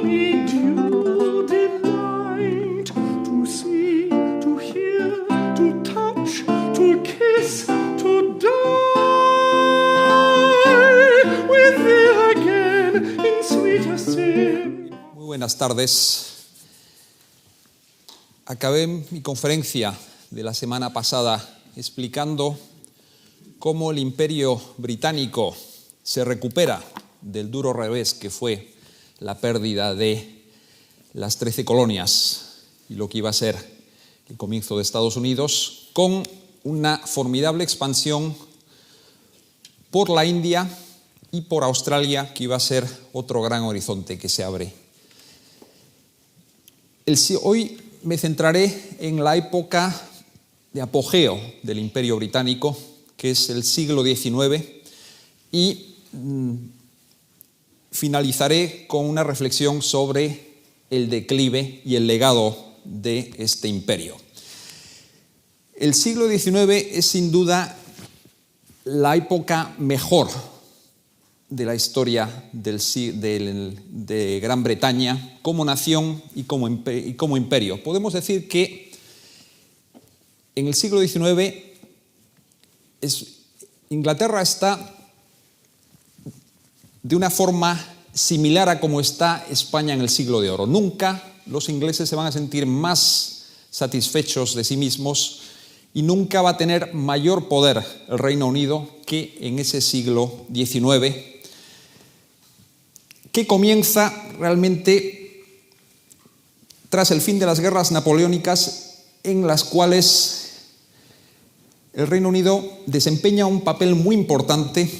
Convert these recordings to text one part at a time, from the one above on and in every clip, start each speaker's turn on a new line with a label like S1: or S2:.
S1: need you delight to see, to hear, to touch, to kiss, to die with thee again in sweetest sin.
S2: Muy buenas tardes. Acabé mi conferencia de la semana pasada explicando cómo el Imperio Británico se recupera del duro revés que fue la pérdida de las 13 colonias y lo que iba a ser el comienzo de Estados Unidos, con una formidable expansión por la India y por Australia, que iba a ser otro gran horizonte que se abre. Hoy me centraré en la época de apogeo del Imperio Británico, que es el siglo XIX, y finalizaré con una reflexión sobre el declive y el legado de este imperio. El siglo XIX es sin duda la época mejor de la historia de Gran Bretaña como nación y como imperio. Podemos decir que en el siglo XIX Inglaterra está de una forma similar a como está España en el siglo de oro. Nunca los ingleses se van a sentir más satisfechos de sí mismos y nunca va a tener mayor poder el Reino Unido que en ese siglo XIX, que comienza realmente tras el fin de las guerras napoleónicas, en las cuales el Reino Unido desempeña un papel muy importante,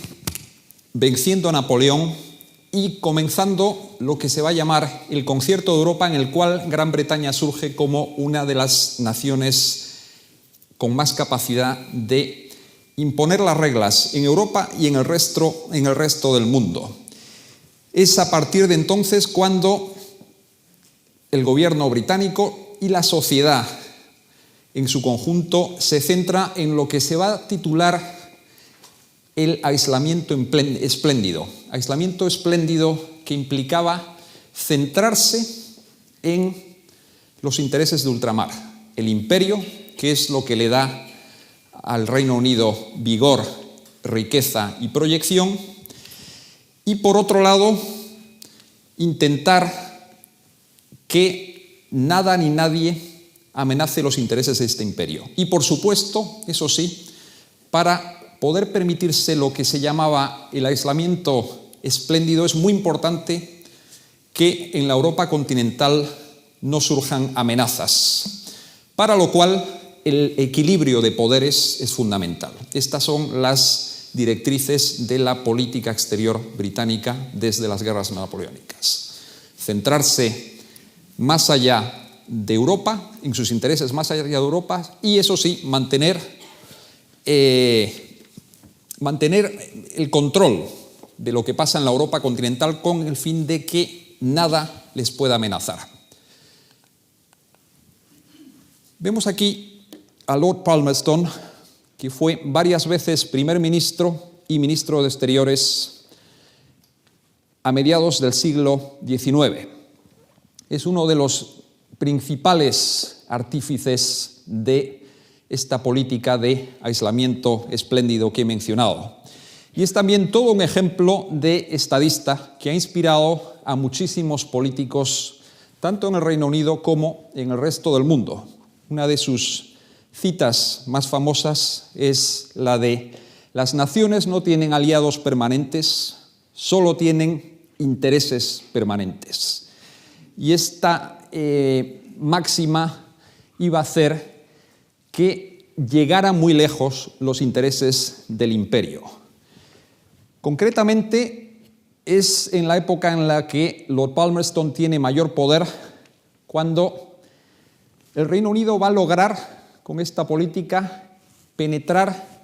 S2: venciendo a Napoleón y comenzando lo que se va a llamar el Concierto de Europa, en el cual Gran Bretaña surge como una de las naciones con más capacidad de imponer las reglas en Europa y en el resto del mundo. Es a partir de entonces cuando el gobierno británico y la sociedad en su conjunto se centra en lo que se va a titular el aislamiento espléndido. Aislamiento espléndido que implicaba centrarse en los intereses de ultramar. El imperio, que es lo que le da al Reino Unido vigor, riqueza y proyección, y por otro lado, intentar que nada ni nadie amenace los intereses de este imperio. Y por supuesto, eso sí, para poder permitirse lo que se llamaba el aislamiento espléndido, es muy importante que en la Europa continental no surjan amenazas, para lo cual el equilibrio de poderes es fundamental. Estas son las directrices de la política exterior británica desde las guerras napoleónicas. Centrarse más allá de Europa, en sus intereses más allá de Europa, y eso sí, mantener el control de lo que pasa en la Europa continental con el fin de que nada les pueda amenazar. Vemos aquí a Lord Palmerston, que fue varias veces primer ministro y ministro de Exteriores a mediados del siglo XIX. Es uno de los principales artífices de esta política de aislamiento espléndido que he mencionado. Y es también todo un ejemplo de estadista que ha inspirado a muchísimos políticos, tanto en el Reino Unido como en el resto del mundo. Una de sus citas más famosas es la de: las naciones no tienen aliados permanentes, solo tienen intereses permanentes. Y esta máxima iba a hacer que llegaran muy lejos los intereses del imperio. Concretamente, es en la época en la que Lord Palmerston tiene mayor poder, cuando el Reino Unido va a lograr, con esta política, penetrar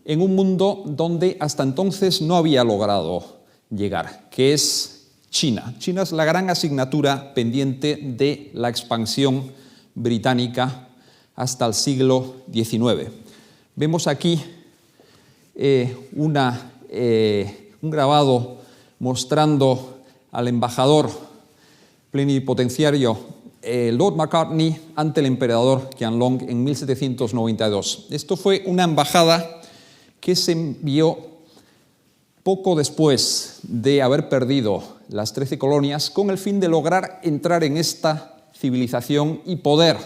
S2: en un mundo donde hasta entonces no había logrado llegar, que es China. China es la gran asignatura pendiente de la expansión británica hasta el siglo XIX. Vemos aquí un grabado mostrando al embajador plenipotenciario Lord Macartney ante el emperador Qianlong en 1792. Esto fue una embajada que se envió poco después de haber perdido las 13 colonias con el fin de lograr entrar en esta civilización y poder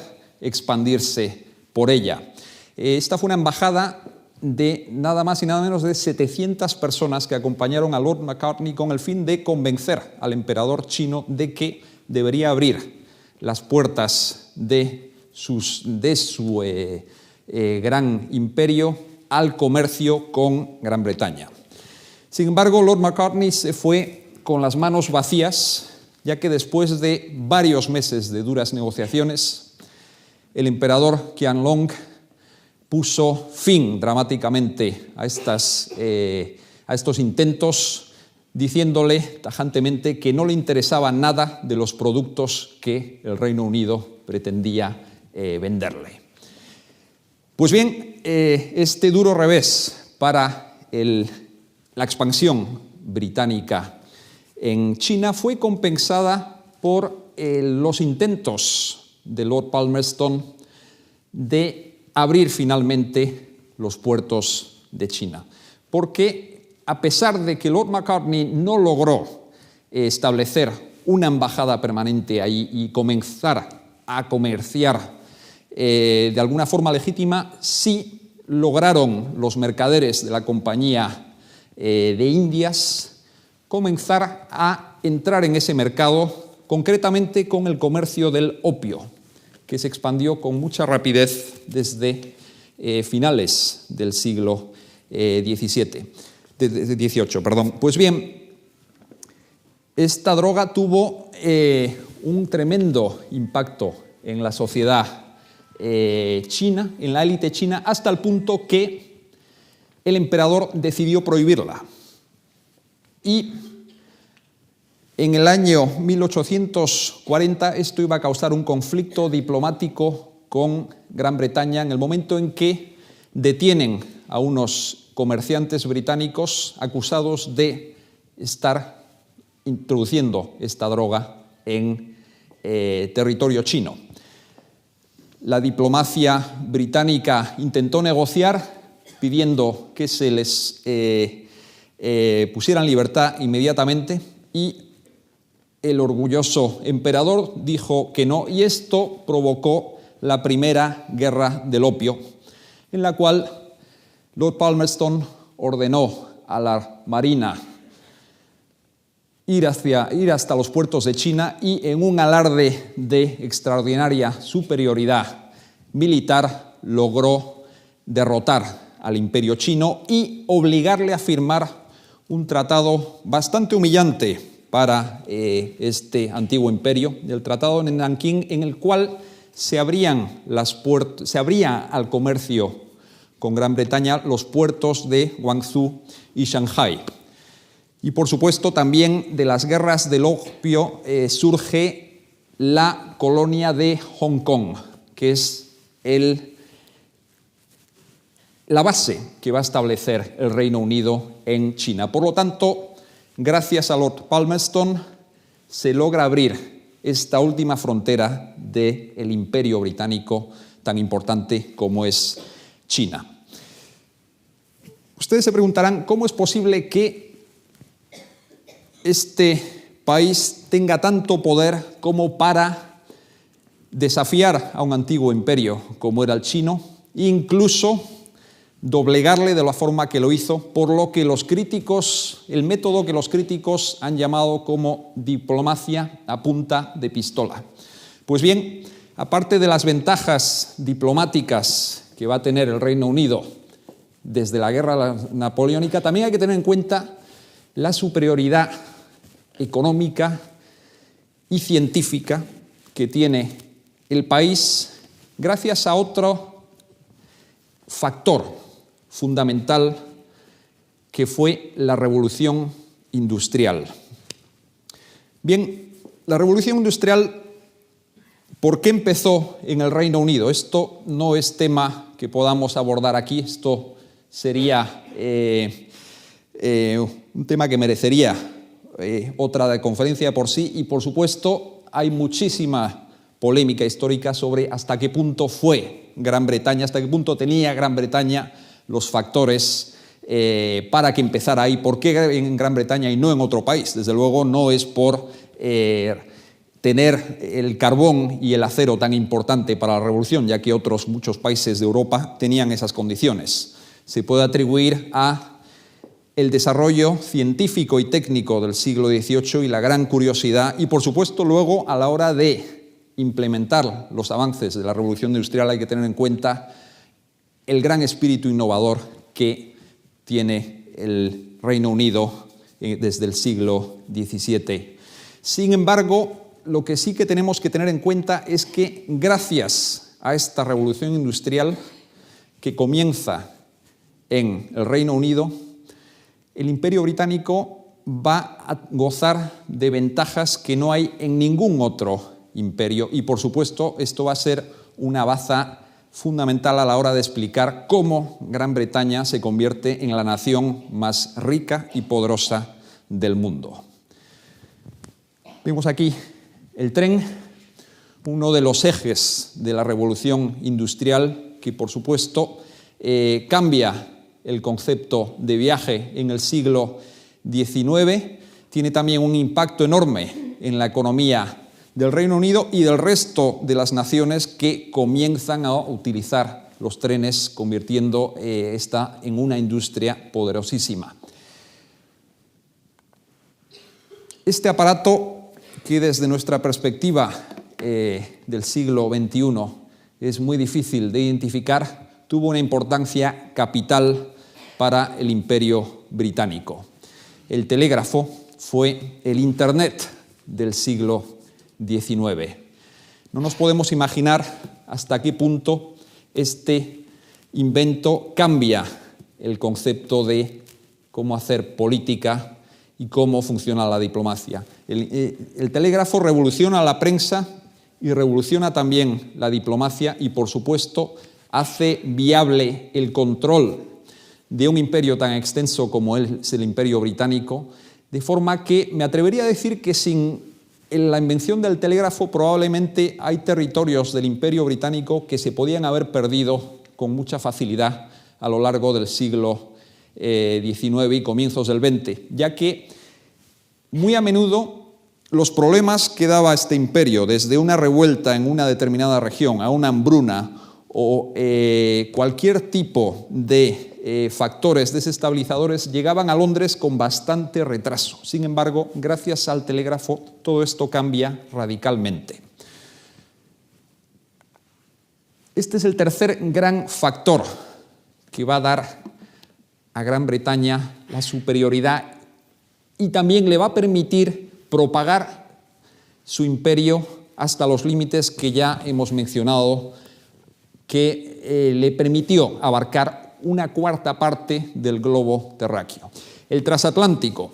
S2: expandirse por ella. Esta fue una embajada de nada más y nada menos de 700 personas que acompañaron a Lord Macartney con el fin de convencer al emperador chino de que debería abrir las puertas de su gran imperio al comercio con Gran Bretaña. Sin embargo, Lord Macartney se fue con las manos vacías, ya que después de varios meses de duras negociaciones, el emperador Qianlong puso fin dramáticamente a estos intentos, diciéndole tajantemente que no le interesaba nada de los productos que el Reino Unido pretendía venderle. Pues bien, este duro revés para la expansión británica en China fue compensada por los intentos de Lord Palmerston de abrir finalmente los puertos de China. Porque a pesar de que Lord Macartney no logró establecer una embajada permanente ahí y comenzar a comerciar de alguna forma legítima, sí lograron los mercaderes de la Compañía de Indias comenzar a entrar en ese mercado, concretamente con el comercio del opio, que se expandió con mucha rapidez desde finales del siglo XVIII. Pues bien, esta droga tuvo un tremendo impacto en la sociedad china, en la élite china, hasta el punto que el emperador decidió prohibirla. Y en el año 1840 esto iba a causar un conflicto diplomático con Gran Bretaña en el momento en que detienen a unos comerciantes británicos acusados de estar introduciendo esta droga en territorio chino. La diplomacia británica intentó negociar pidiendo que se les pusiera en libertad inmediatamente y el orgulloso emperador dijo que no, y esto provocó la primera guerra del opio, en la cual Lord Palmerston ordenó a la marina ir hasta los puertos de China y, en un alarde de extraordinaria superioridad militar, logró derrotar al imperio chino y obligarle a firmar un tratado bastante humillante para este antiguo imperio, el Tratado de Nankín, en el cual se abría al comercio con Gran Bretaña los puertos de Guangzhou y Shanghái. Y por supuesto también de las guerras del opio surge la colonia de Hong Kong, que es la base que va a establecer el Reino Unido en China. Por lo tanto, gracias a Lord Palmerston se logra abrir esta última frontera del imperio británico tan importante como es China. Ustedes se preguntarán, ¿cómo es posible que este país tenga tanto poder como para desafiar a un antiguo imperio como era el chino, e incluso doblegarle de la forma que lo hizo, por lo que el método que los críticos han llamado como diplomacia a punta de pistola? Pues bien, aparte de las ventajas diplomáticas que va a tener el Reino Unido desde la guerra napoleónica, también hay que tener en cuenta la superioridad económica y científica que tiene el país gracias a otro factor fundamental, que fue la revolución industrial. Bien, la revolución industrial, ¿por qué empezó en el Reino Unido? Esto no es tema que podamos abordar aquí, esto sería un tema que merecería otra conferencia por sí, y por supuesto hay muchísima polémica histórica sobre hasta qué punto fue Gran Bretaña, hasta qué punto tenía Gran Bretaña los factores para que empezara ahí. ¿Por qué en Gran Bretaña y no en otro país? Desde luego no es por tener el carbón y el acero tan importante para la revolución, ya que muchos países de Europa tenían esas condiciones. Se puede atribuir a el desarrollo científico y técnico del siglo XVIII y la gran curiosidad, y por supuesto luego a la hora de implementar los avances de la revolución industrial hay que tener en cuenta el gran espíritu innovador que tiene el Reino Unido desde el siglo XVII. Sin embargo, lo que sí que tenemos que tener en cuenta es que gracias a esta revolución industrial que comienza en el Reino Unido, el Imperio Británico va a gozar de ventajas que no hay en ningún otro imperio y, por supuesto, esto va a ser una baza fundamental a la hora de explicar cómo Gran Bretaña se convierte en la nación más rica y poderosa del mundo. Vemos aquí el tren, uno de los ejes de la revolución industrial que, por supuesto, cambia el concepto de viaje en el siglo XIX, tiene también un impacto enorme en la economía del Reino Unido y del resto de las naciones que comienzan a utilizar los trenes, convirtiendo esta en una industria poderosísima. Este aparato, que desde nuestra perspectiva del siglo XXI es muy difícil de identificar, tuvo una importancia capital para el Imperio Británico. El telégrafo fue el Internet del siglo XIX. No nos podemos imaginar hasta qué punto este invento cambia el concepto de cómo hacer política y cómo funciona la diplomacia. El telégrafo revoluciona la prensa y revoluciona también la diplomacia y, por supuesto, hace viable el control de un imperio tan extenso como es el Imperio Británico, de forma que me atrevería a decir que sin la invención del telégrafo probablemente hay territorios del Imperio Británico que se podían haber perdido con mucha facilidad a lo largo del siglo XIX y comienzos del XX, ya que muy a menudo los problemas que daba este imperio, desde una revuelta en una determinada región a una hambruna o cualquier tipo de factores desestabilizadores, llegaban a Londres con bastante retraso. Sin embargo, gracias al telégrafo, todo esto cambia radicalmente. Este es el tercer gran factor que va a dar a Gran Bretaña la superioridad y también le va a permitir propagar su imperio hasta los límites que ya hemos mencionado, que le permitió abarcar una cuarta parte del globo terráqueo. El transatlántico.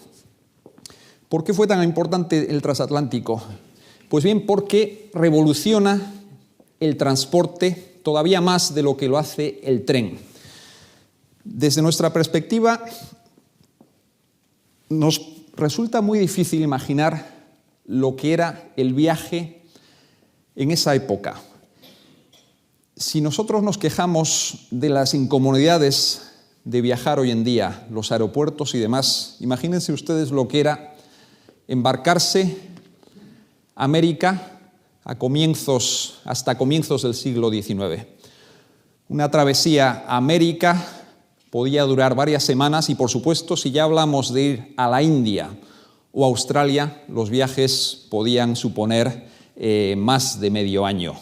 S2: ¿Por qué fue tan importante el transatlántico? Pues bien, porque revoluciona el transporte todavía más de lo que lo hace el tren. Desde nuestra perspectiva, nos resulta muy difícil imaginar lo que era el viaje en esa época. Si nosotros nos quejamos de las incomodidades de viajar hoy en día, los aeropuertos y demás, imagínense ustedes lo que era embarcarse a América hasta comienzos del siglo XIX. Una travesía a América podía durar varias semanas y, por supuesto, si ya hablamos de ir a la India o Australia, los viajes podían suponer más de medio año.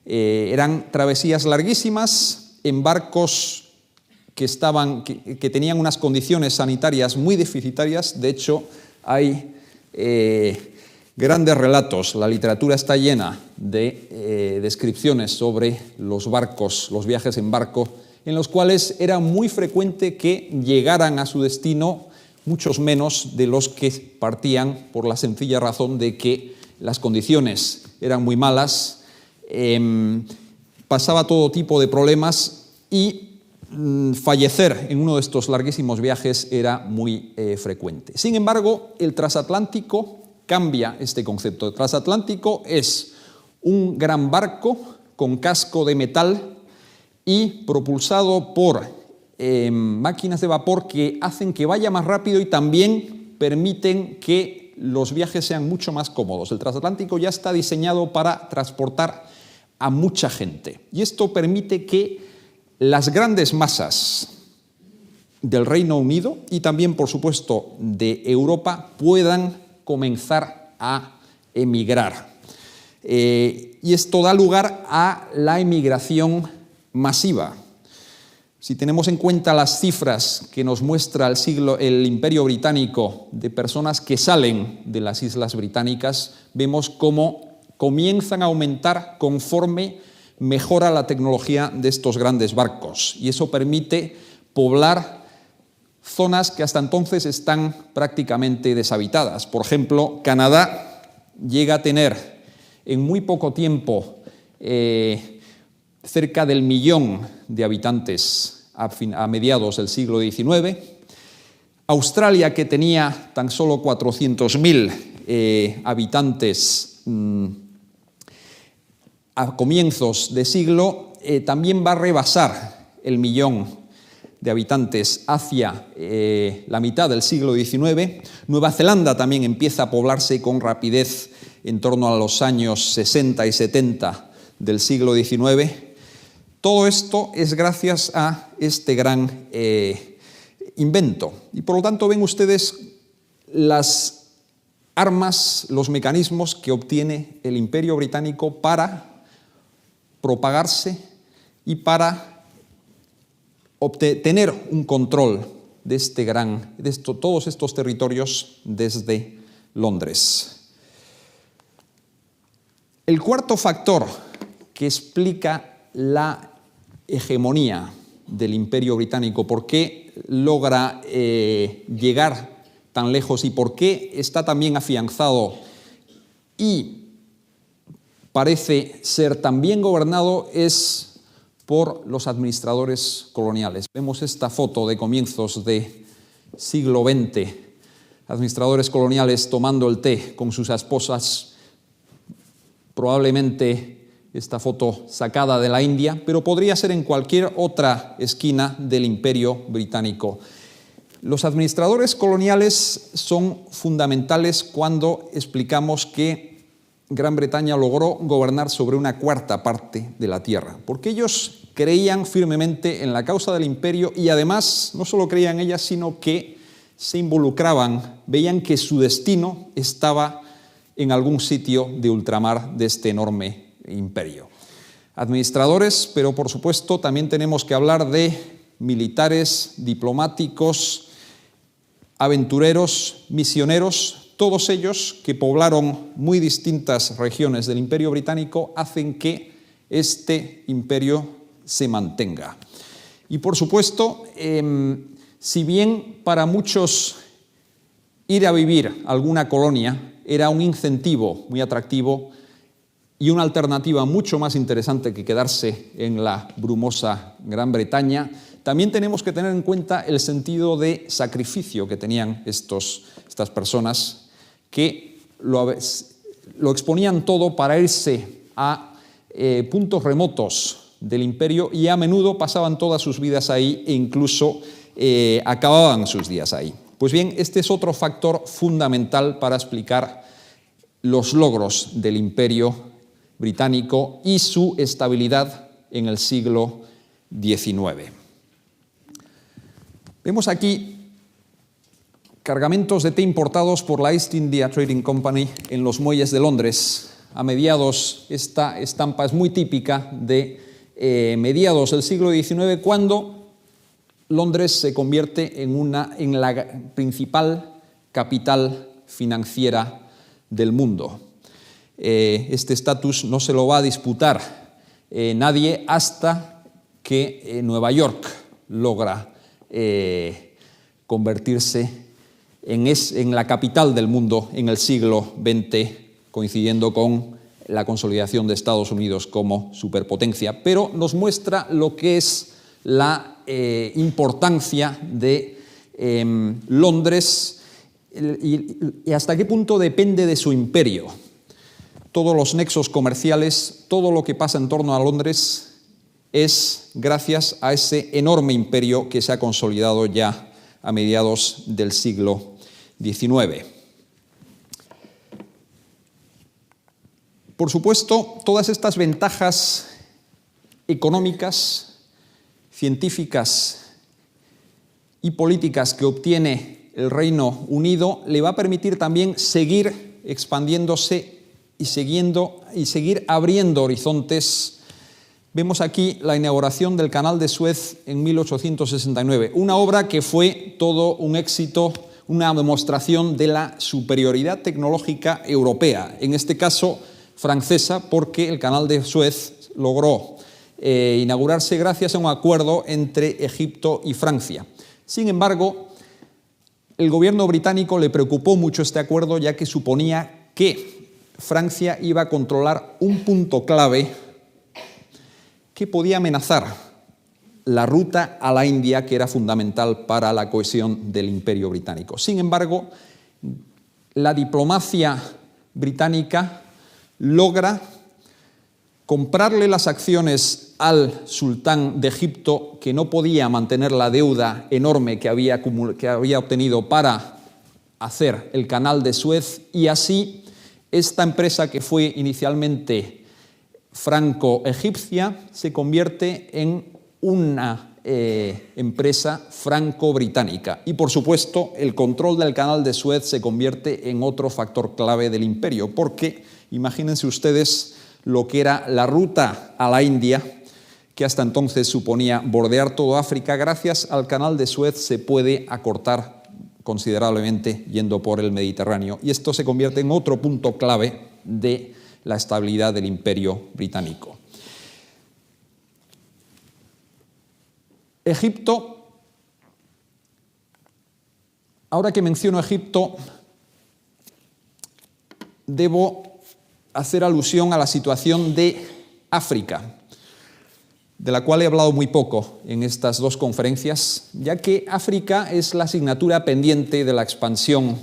S2: Eran travesías larguísimas en barcos que tenían unas condiciones sanitarias muy deficitarias. De hecho, hay grandes relatos, la literatura está llena de descripciones sobre los barcos, los viajes en barco, en los cuales era muy frecuente que llegaran a su destino muchos menos de los que partían, por la sencilla razón de que las condiciones eran muy malas, pasaba todo tipo de problemas y fallecer en uno de estos larguísimos viajes era muy frecuente. Sin embargo, el transatlántico cambia este concepto. El transatlántico es un gran barco con casco de metal y propulsado por máquinas de vapor que hacen que vaya más rápido y también permiten que los viajes sean mucho más cómodos. El transatlántico ya está diseñado para transportar a mucha gente y esto permite que las grandes masas del Reino Unido y también, por supuesto, de Europa puedan comenzar a emigrar. Y esto da lugar a la emigración masiva. Si tenemos en cuenta las cifras que nos muestra el Imperio Británico de personas que salen de las Islas Británicas, vemos cómo comienzan a aumentar conforme mejora la tecnología de estos grandes barcos. Y eso permite poblar zonas que hasta entonces están prácticamente deshabitadas. Por ejemplo, Canadá llega a tener en muy poco tiempo cerca del 1 millón de habitantes a mediados del siglo XIX. Australia, que tenía tan solo 400.000 habitantes a comienzos de siglo, también va a rebasar el 1 millón de habitantes hacia la mitad del siglo XIX. Nueva Zelanda también empieza a poblarse con rapidez en torno a los años 60 y 70 del siglo XIX. Todo esto es gracias a este gran invento. Y por lo tanto ven ustedes las armas, los mecanismos que obtiene el Imperio Británico para propagarse y para tener un control de todos estos territorios desde Londres. El cuarto factor que explica la hegemonía del Imperio Británico, por qué logra llegar tan lejos y por qué está tan bien afianzado y parece ser tan bien gobernado, es por los administradores coloniales. Vemos esta foto de comienzos del siglo XX, administradores coloniales tomando el té con sus esposas, probablemente esta foto sacada de la India, pero podría ser en cualquier otra esquina del Imperio Británico. Los administradores coloniales son fundamentales cuando explicamos que Gran Bretaña logró gobernar sobre una cuarta parte de la tierra, porque ellos creían firmemente en la causa del imperio y además no solo creían en ella, sino que se involucraban, veían que su destino estaba en algún sitio de ultramar de este enorme imperio. Administradores, pero por supuesto también tenemos que hablar de militares, diplomáticos, aventureros, misioneros, todos ellos que poblaron muy distintas regiones del Imperio Británico hacen que este imperio se mantenga. Y por supuesto, si bien para muchos ir a vivir a alguna colonia era un incentivo muy atractivo y una alternativa mucho más interesante que quedarse en la brumosa Gran Bretaña, también tenemos que tener en cuenta el sentido de sacrificio que tenían estas personas que lo exponían todo para irse a puntos remotos del imperio y a menudo pasaban todas sus vidas ahí e incluso acababan sus días ahí. Pues bien, este es otro factor fundamental para explicar los logros del Imperio Británico y su estabilidad en el siglo XIX. Vemos aquí cargamentos de té importados por la East India Trading Company en los muelles de Londres. A mediados, esta estampa es muy típica de mediados del siglo XIX, cuando Londres se convierte en la principal capital financiera del mundo. Este estatus no se lo va a disputar nadie hasta que Nueva York logra convertirse en la capital del mundo en el siglo XX, coincidiendo con la consolidación de Estados Unidos como superpotencia, pero nos muestra lo que es la importancia de Londres y hasta qué punto depende de su imperio. Todos los nexos comerciales, todo lo que pasa en torno a Londres es gracias a ese enorme imperio que se ha consolidado ya a mediados del siglo XIX. Por supuesto, todas estas ventajas económicas, científicas y políticas que obtiene el Reino Unido le va a permitir también seguir expandiéndose y seguir abriendo horizontes. Vemos aquí la inauguración del Canal de Suez en 1869, una obra que fue todo un éxito, una demostración de la superioridad tecnológica europea, en este caso francesa, porque el Canal de Suez logró inaugurarse gracias a un acuerdo entre Egipto y Francia. Sin embargo, el gobierno británico le preocupó mucho este acuerdo, ya que suponía que Francia iba a controlar un punto clave que podía amenazar la ruta a la India, que era fundamental para la cohesión del Imperio británico. Sin embargo, la diplomacia británica logra comprarle las acciones al sultán de Egipto, que no podía mantener la deuda enorme que había obtenido para hacer el Canal de Suez, y así esta empresa, que fue inicialmente franco-egipcia, se convierte en una empresa franco-británica. Y, por supuesto, el control del Canal de Suez se convierte en otro factor clave del imperio, porque imagínense ustedes lo que era la ruta a la India, que hasta entonces suponía bordear toda África. Gracias al Canal de Suez se puede acortar considerablemente yendo por el Mediterráneo, y esto se convierte en otro punto clave de la estabilidad del Imperio británico. Egipto, ahora que menciono Egipto, debo hacer alusión a la situación de África, de la cual he hablado muy poco en estas dos conferencias, ya que África es la asignatura pendiente de la expansión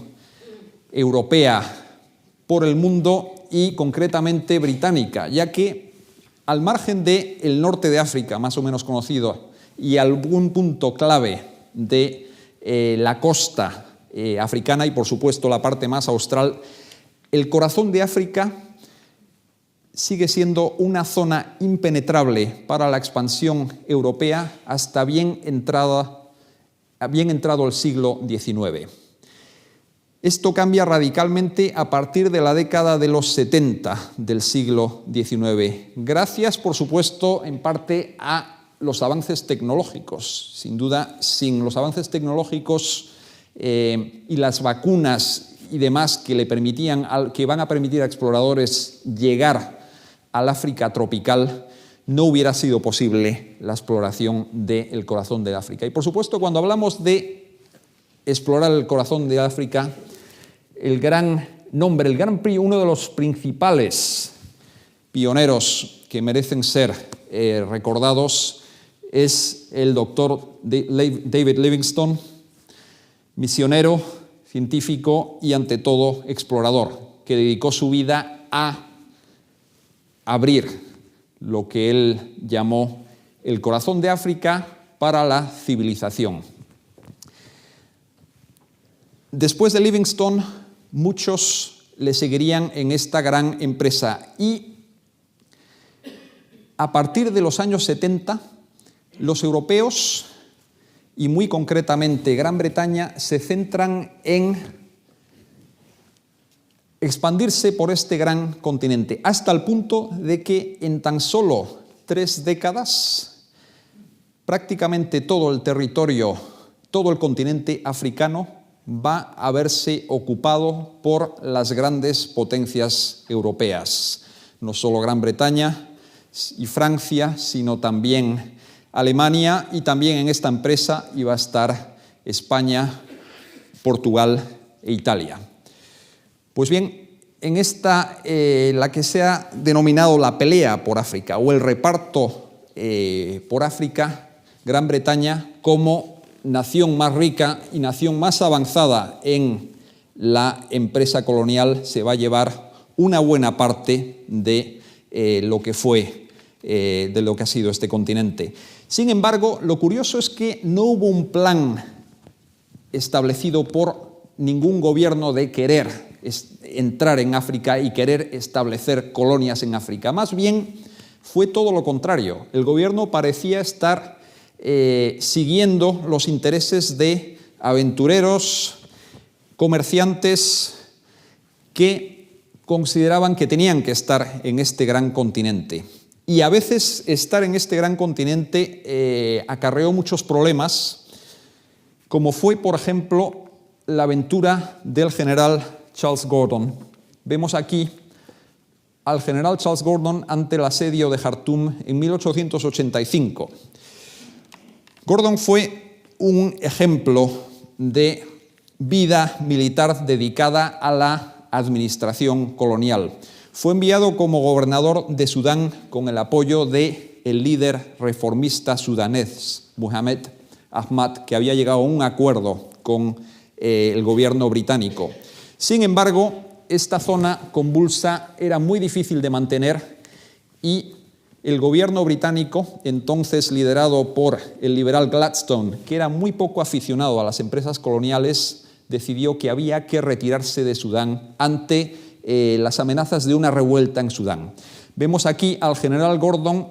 S2: europea por el mundo y concretamente británica, ya que al margen del norte de África, más o menos conocido, y algún punto clave de la costa africana y, por supuesto, la parte más austral, el corazón de África sigue siendo una zona impenetrable para la expansión europea hasta bien entrado el siglo XIX. Esto cambia radicalmente a partir de la década de los 70 del siglo XIX, gracias, por supuesto, en parte a los avances tecnológicos. Sin duda, sin los avances tecnológicos y las vacunas y demás que van a permitir a exploradores llegar al África tropical, no hubiera sido posible la exploración del corazón de África. Y, por supuesto, cuando hablamos de explorar el corazón de África, uno de los principales pioneros que merecen ser recordados es el doctor David Livingstone, misionero, científico y, ante todo, explorador, que dedicó su vida a abrir lo que él llamó el corazón de África para la civilización. Después de Livingstone, muchos le seguirían en esta gran empresa, y a partir de los años 70, los europeos, y muy concretamente Gran Bretaña, se centran en expandirse por este gran continente, hasta el punto de que en tan solo 3 décadas, prácticamente todo el territorio, todo el continente africano va a verse ocupado por las grandes potencias europeas. No solo Gran Bretaña y Francia, sino también Alemania, y también en esta empresa iba a estar España, Portugal e Italia. Pues bien, en esta, la que se ha denominado la pelea por África o el reparto por África, Gran Bretaña, como nación más rica y nación más avanzada en la empresa colonial se va a llevar una buena parte de lo que fue, de lo que ha sido este continente. Sin embargo, lo curioso es que no hubo un plan establecido por ningún gobierno de querer entrar en África y querer establecer colonias en África. Más bien fue todo lo contrario. El gobierno parecía estar siguiendo los intereses de aventureros, comerciantes que consideraban que tenían que estar en este gran continente. Y a veces estar en este gran continente acarreó muchos problemas, como fue, por ejemplo, la aventura del general Charles Gordon. Vemos aquí al general Charles Gordon ante el asedio de Jartum en 1885. Gordon fue un ejemplo de vida militar dedicada a la administración colonial. Fue enviado como gobernador de Sudán con el apoyo del líder reformista sudanés, Mohamed Ahmad, que había llegado a un acuerdo con el gobierno británico. Sin embargo, esta zona convulsa era muy difícil de mantener y el gobierno británico, entonces liderado por el liberal Gladstone, que era muy poco aficionado a las empresas coloniales, decidió que había que retirarse de Sudán ante las amenazas de una revuelta en Sudán. Vemos aquí al general Gordon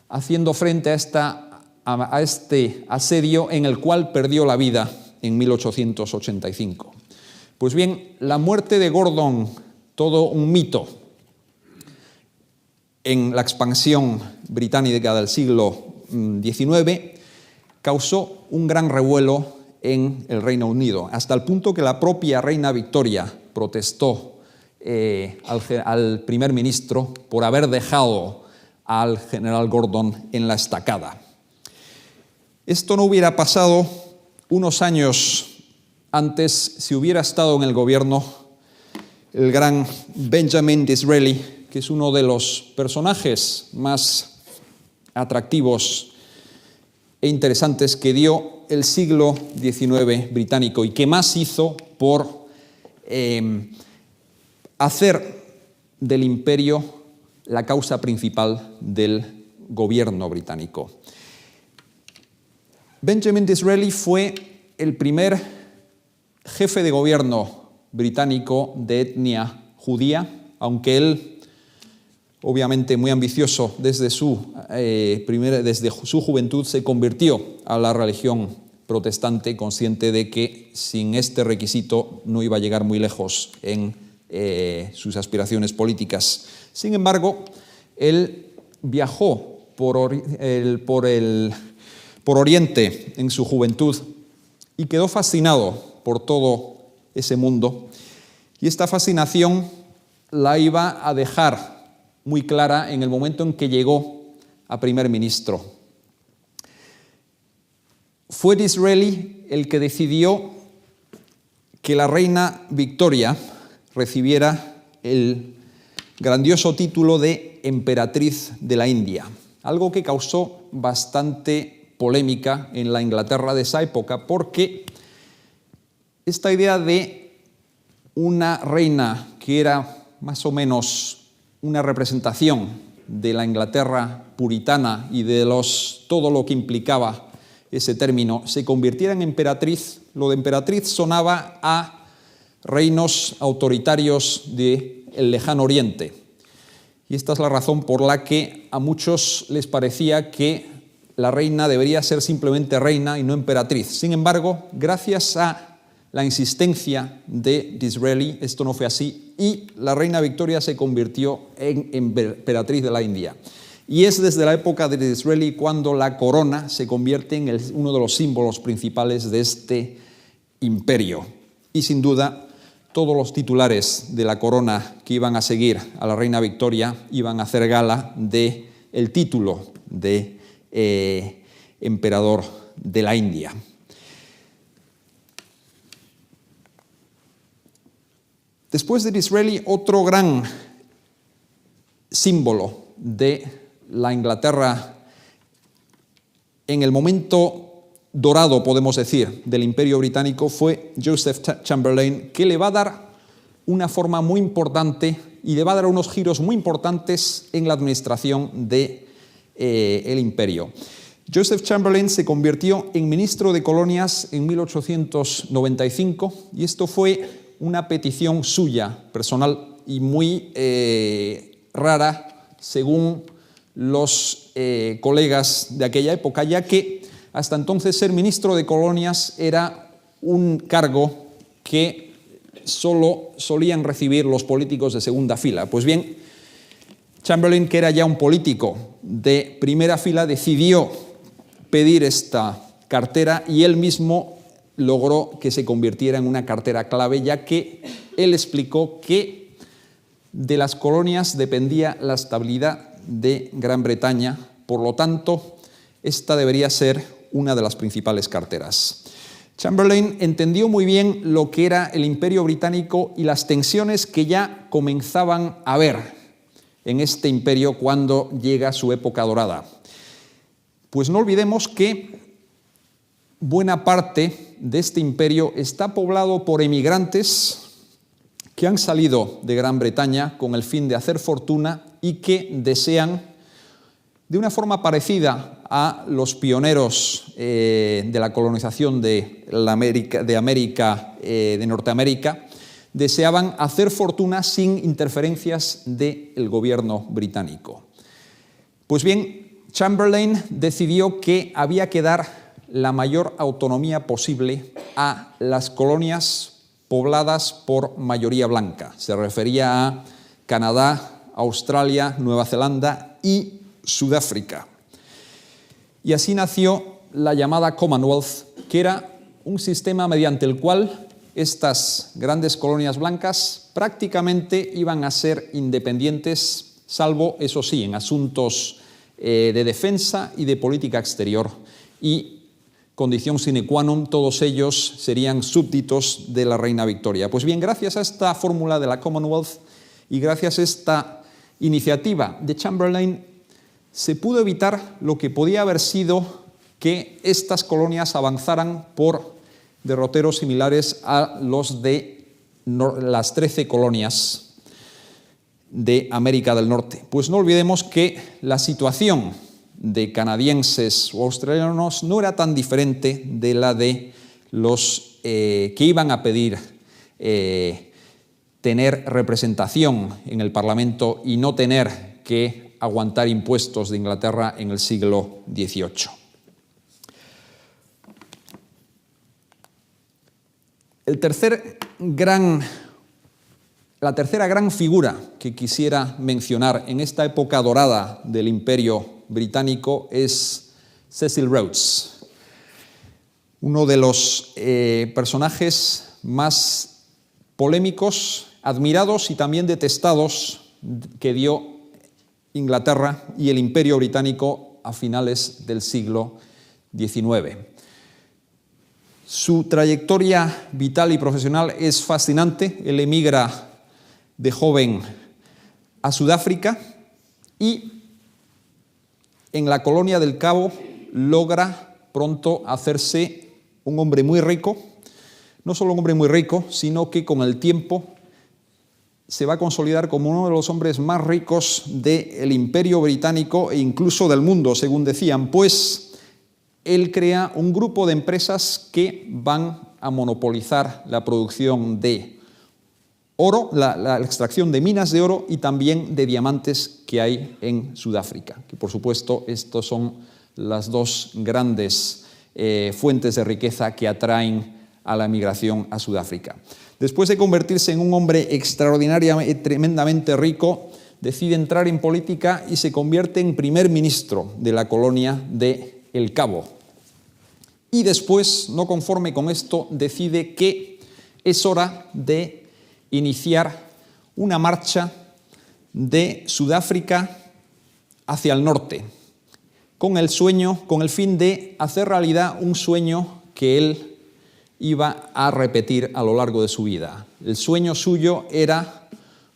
S2: haciendo frente a este asedio en el cual perdió la vida en 1885. Pues bien, la muerte de Gordon, todo un mito en la expansión británica del siglo XIX, causó un gran revuelo en el Reino Unido, hasta el punto que la propia reina Victoria protestó al primer ministro por haber dejado al general Gordon en la estacada. Esto no hubiera pasado unos años antes si hubiera estado en el gobierno el gran Benjamin Disraeli, que es uno de los personajes más atractivos e interesantes que dio el siglo XIX británico y que más hizo por hacer del imperio la causa principal del gobierno británico. Benjamin Disraeli fue el primer jefe de gobierno británico de etnia judía, aunque él, obviamente muy ambicioso desde su juventud, se convirtió a la religión protestante, consciente de que sin este requisito no iba a llegar muy lejos en sus aspiraciones políticas. Sin embargo, él viajó por Oriente en su juventud y quedó fascinado por todo ese mundo. Y esta fascinación la iba a dejar muy clara en el momento en que llegó a primer ministro. Fue Disraeli el que decidió que la reina Victoria recibiera el grandioso título de emperatriz de la India, algo que causó bastante polémica en la Inglaterra de esa época, porque esta idea de una reina que era más o menos una representación de la Inglaterra puritana y de todo lo que implicaba ese término, se convirtiera en emperatriz. Lo de emperatriz sonaba a reinos autoritarios del lejano Oriente. Y esta es la razón por la que a muchos les parecía que la reina debería ser simplemente reina y no emperatriz. Sin embargo, gracias a la insistencia de Disraeli, esto no fue así, y la reina Victoria se convirtió en emperatriz de la India. Y es desde la época de Disraeli cuando la corona se convierte en uno de los símbolos principales de este imperio. Y sin duda, todos los titulares de la corona que iban a seguir a la reina Victoria iban a hacer gala del título de emperador de la India. Después de Disraeli, otro gran símbolo de la Inglaterra en el momento dorado, podemos decir, del Imperio Británico fue Joseph Chamberlain, que le va a dar una forma muy importante y le va a dar unos giros muy importantes en la administración del imperio. Joseph Chamberlain se convirtió en ministro de Colonias en 1895 y esto fue una petición suya, personal y muy rara, según los colegas de aquella época, ya que hasta entonces ser ministro de Colonias era un cargo que solo solían recibir los políticos de segunda fila. Pues bien, Chamberlain, que era ya un político de primera fila, decidió pedir esta cartera y él mismo logró que se convirtiera en una cartera clave, ya que él explicó que de las colonias dependía la estabilidad de Gran Bretaña, por lo tanto, esta debería ser una de las principales carteras. Chamberlain entendió muy bien lo que era el Imperio Británico y las tensiones que ya comenzaban a haber en este imperio cuando llega su época dorada. Pues no olvidemos que buena parte de este imperio está poblado por emigrantes que han salido de Gran Bretaña con el fin de hacer fortuna y que desean, de una forma parecida a los pioneros de la colonización de Norteamérica, deseaban hacer fortuna sin interferencias del gobierno británico. Pues bien, Chamberlain decidió que había que dar la mayor autonomía posible a las colonias pobladas por mayoría blanca. Se refería a Canadá, Australia, Nueva Zelanda y Sudáfrica. Y así nació la llamada Commonwealth, que era un sistema mediante el cual estas grandes colonias blancas prácticamente iban a ser independientes, salvo, eso sí, en asuntos de defensa y de política exterior. Y condición sine qua non, todos ellos serían súbditos de la reina Victoria. Pues bien, gracias a esta fórmula de la Commonwealth y gracias a esta iniciativa de Chamberlain, se pudo evitar lo que podía haber sido que estas colonias avanzaran por derroteros similares a los de las 13 colonias de América del Norte. Pues no olvidemos que la situación de canadienses o australianos no era tan diferente de la de los que iban a pedir tener representación en el Parlamento y no tener que aguantar impuestos de Inglaterra en el siglo XVIII. La tercera gran figura que quisiera mencionar en esta época dorada del Imperio Británico es Cecil Rhodes, uno de los personajes más polémicos, admirados y también detestados que dio Inglaterra y el Imperio Británico a finales del siglo XIX. Su trayectoria vital y profesional es fascinante. Él emigra de joven a Sudáfrica y en la colonia del Cabo logra pronto hacerse un hombre muy rico, no solo un hombre muy rico, sino que con el tiempo se va a consolidar como uno de los hombres más ricos del Imperio Británico e incluso del mundo, según decían, pues él crea un grupo de empresas que van a monopolizar la producción de oro, la extracción de minas de oro y también de diamantes que hay en Sudáfrica, que por supuesto estos son las dos grandes fuentes de riqueza que atraen a la migración a Sudáfrica. Después de convertirse en un hombre extraordinariamente, tremendamente rico, decide entrar en política y se convierte en primer ministro de la colonia de El Cabo. Y después, no conforme con esto, decide que es hora de iniciar una marcha de Sudáfrica hacia el norte, con el fin de hacer realidad un sueño que él iba a repetir a lo largo de su vida. El sueño suyo era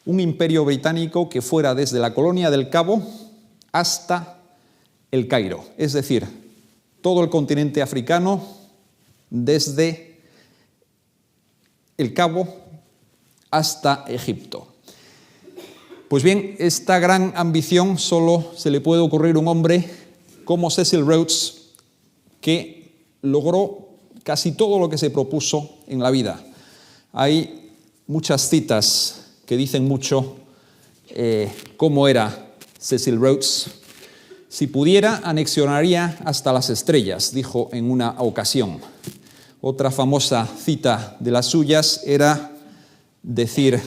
S2: un imperio británico que fuera desde la colonia del Cabo hasta el Cairo, es decir, todo el continente africano, desde el Cabo hasta Egipto. Pues bien, esta gran ambición solo se le puede ocurrir a un hombre como Cecil Rhodes, que logró casi todo lo que se propuso en la vida. Hay muchas citas que dicen mucho cómo era Cecil Rhodes. Si pudiera, anexionaría hasta las estrellas, dijo en una ocasión. Otra famosa cita de las suyas era decir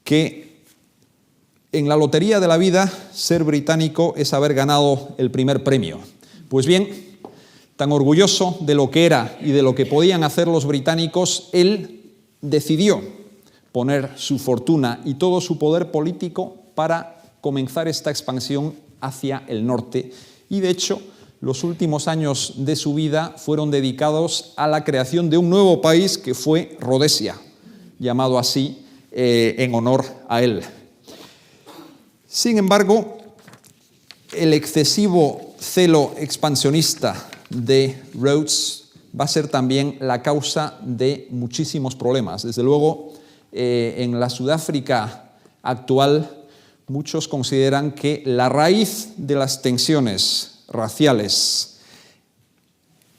S2: que en la lotería de la vida ser británico es haber ganado el primer premio. Pues bien, tan orgulloso de lo que era y de lo que podían hacer los británicos, él decidió poner su fortuna y todo su poder político para comenzar esta expansión hacia el norte. Y de hecho, los últimos años de su vida fueron dedicados a la creación de un nuevo país que fue Rodesia, llamado así en honor a él. Sin embargo, el excesivo celo expansionista de Rhodes va a ser también la causa de muchísimos problemas. Desde luego, en la Sudáfrica actual, muchos consideran que la raíz de las tensiones raciales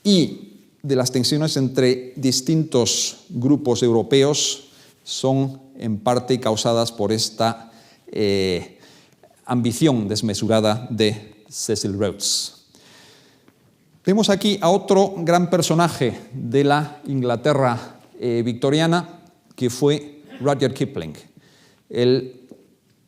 S2: y de las tensiones entre distintos grupos europeos son en parte causadas por esta ambición desmesurada de Cecil Rhodes. Vemos aquí a otro gran personaje de la Inglaterra victoriana, que fue Rudyard Kipling, el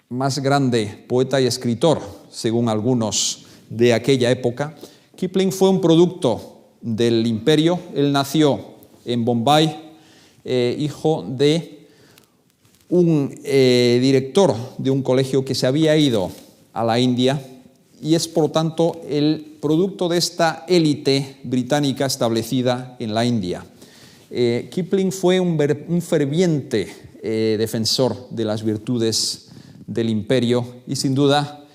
S2: más grande poeta y escritor, según algunos, de aquella época. Kipling fue un producto del imperio. Él nació en Bombay, hijo de un director de un colegio que se había ido a la India, y es por lo tanto el producto de esta élite británica establecida en la India. Kipling fue un ferviente defensor de las virtudes del imperio, y sin duda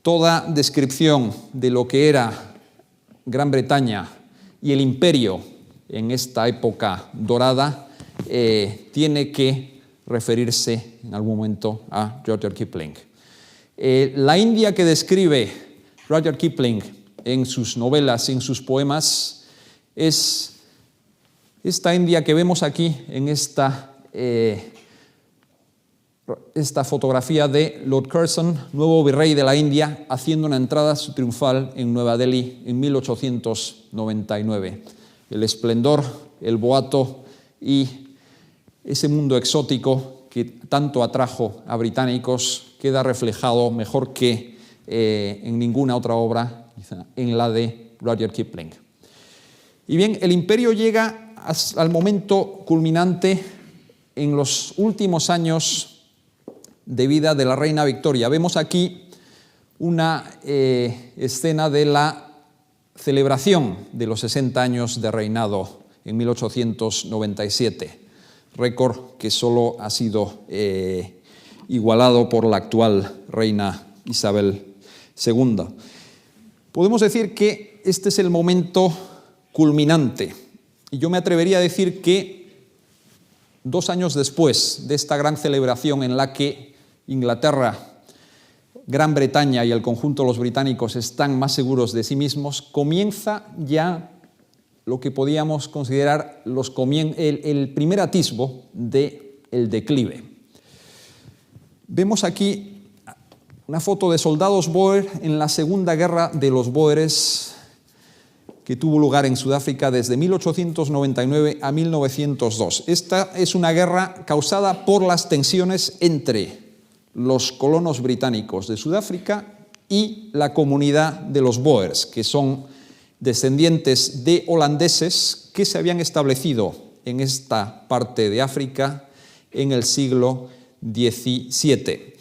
S2: toda descripción de lo que era Gran Bretaña y el imperio en esta época dorada tiene que referirse en algún momento a Rudyard Kipling. La India que describe Rudyard Kipling en sus novelas y en sus poemas es esta India que vemos aquí en esta fotografía de Lord Curzon, nuevo virrey de la India, haciendo una entrada triunfal en Nueva Delhi en 1899. El esplendor, el boato y ese mundo exótico que tanto atrajo a británicos queda reflejado mejor que en ninguna otra obra, quizá en la de Rudyard Kipling. Y bien, el imperio llega al momento culminante en los últimos años de vida de la reina Victoria. Vemos aquí una escena de la celebración de los 60 años de reinado en 1897, récord que solo ha sido igualado por la actual reina Isabel II. Podemos decir que este es el momento culminante, y yo me atrevería a decir que 2 años después de esta gran celebración en la que Inglaterra, Gran Bretaña y el conjunto de los británicos están más seguros de sí mismos, comienza ya lo que podíamos considerar el primer atisbo del declive. Vemos aquí una foto de soldados Boer en la Segunda Guerra de los Bóeres, que tuvo lugar en Sudáfrica desde 1899 a 1902. Esta es una guerra causada por las tensiones entre los colonos británicos de Sudáfrica y la comunidad de los Boers, que son descendientes de holandeses que se habían establecido en esta parte de África en el siglo XVII.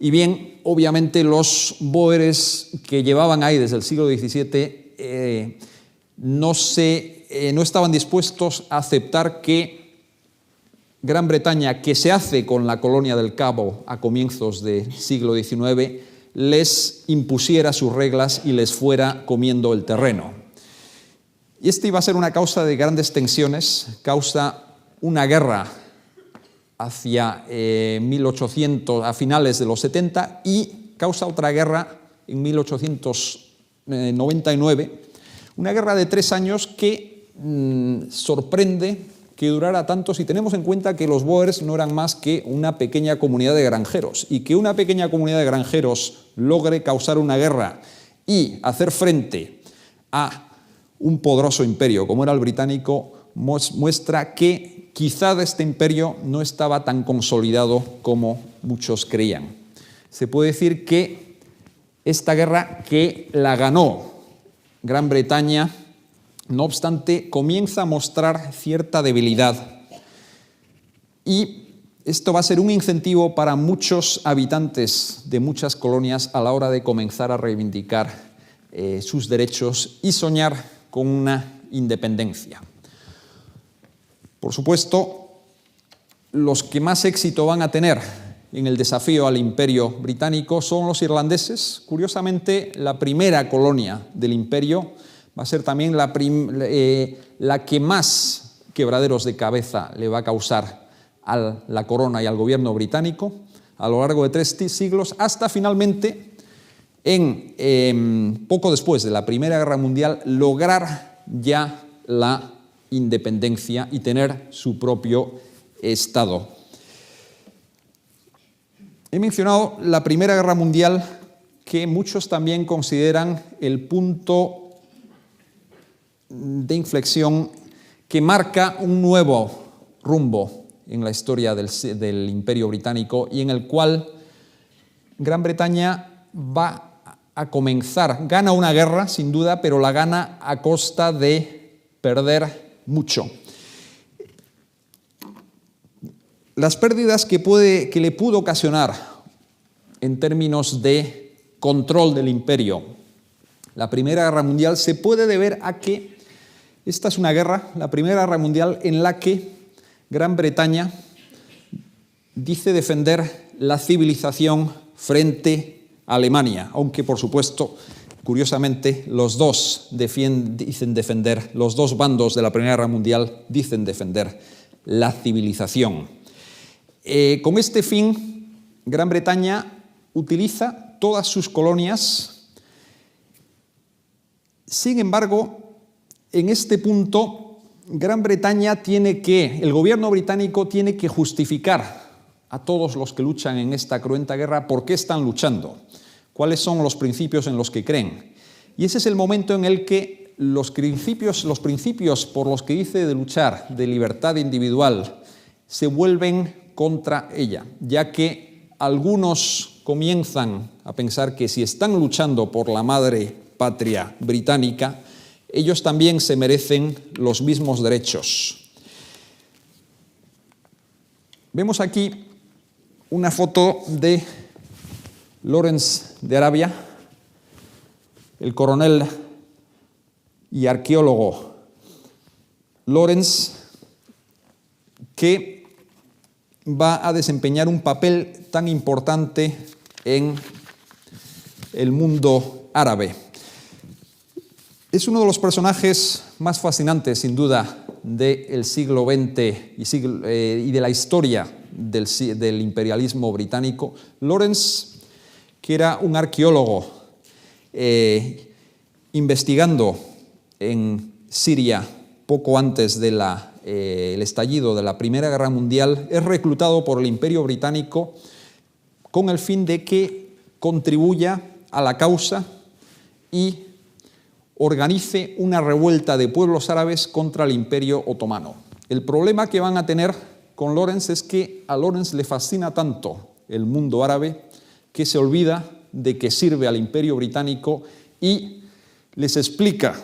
S2: Y bien, obviamente los Boers que llevaban ahí desde el siglo XVII no estaban dispuestos a aceptar que Gran Bretaña, que se hace con la colonia del Cabo a comienzos del siglo XIX, les impusiera sus reglas y les fuera comiendo el terreno. Y este iba a ser una causa de grandes tensiones, causa una guerra hacia 1800, a finales de los 70, y causa otra guerra en 1899, una guerra de 3 años que sorprende que durara tanto si tenemos en cuenta que los bóers no eran más que una pequeña comunidad de granjeros, y que una pequeña comunidad de granjeros logre causar una guerra y hacer frente a un poderoso imperio como era el británico muestra que quizá este imperio no estaba tan consolidado como muchos creían. Se puede decir que esta guerra, que la ganó Gran Bretaña, no obstante, comienza a mostrar cierta debilidad, y esto va a ser un incentivo para muchos habitantes de muchas colonias a la hora de comenzar a reivindicar sus derechos y soñar con una independencia. Por supuesto, los que más éxito van a tener en el desafío al imperio británico son los irlandeses. Curiosamente, la primera colonia del imperio va a ser también la que más quebraderos de cabeza le va a causar a la corona y al gobierno británico a lo largo de 3 siglos, hasta finalmente, poco después de la Primera Guerra Mundial, lograr ya la independencia y tener su propio Estado. He mencionado la Primera Guerra Mundial, que muchos también consideran el punto de inflexión que marca un nuevo rumbo en la historia del Imperio Británico, y en el cual Gran Bretaña va a comenzar, gana una guerra sin duda, pero la gana a costa de perder mucho. Las pérdidas que le pudo ocasionar en términos de control del imperio la Primera Guerra Mundial se puede deber a que esta es una guerra, la Primera Guerra Mundial, en la que Gran Bretaña dice defender la civilización frente a Alemania, aunque por supuesto, curiosamente, los dos bandos de la Primera Guerra Mundial dicen defender la civilización. Con este fin, Gran Bretaña utiliza todas sus colonias. Sin embargo, en este punto, el gobierno británico tiene que justificar a todos los que luchan en esta cruenta guerra por qué están luchando, cuáles son los principios en los que creen. Y ese es el momento en el que los principios por los que dice de luchar, de libertad individual, se vuelven contra ella, ya que algunos comienzan a pensar que si están luchando por la madre patria británica, ellos también se merecen los mismos derechos. Vemos aquí una foto de Lawrence de Arabia, el coronel y arqueólogo Lawrence, que va a desempeñar un papel tan importante en el mundo árabe. Es uno de los personajes más fascinantes, sin duda, del siglo XX y de la historia del imperialismo británico. Lawrence, que era un arqueólogo investigando en Siria poco antes del estallido de la Primera Guerra Mundial, es reclutado por el Imperio Británico con el fin de que contribuya a la causa y organice una revuelta de pueblos árabes contra el Imperio Otomano. El problema que van a tener con Lawrence es que a Lawrence le fascina tanto el mundo árabe que se olvida de que sirve al Imperio Británico y les explica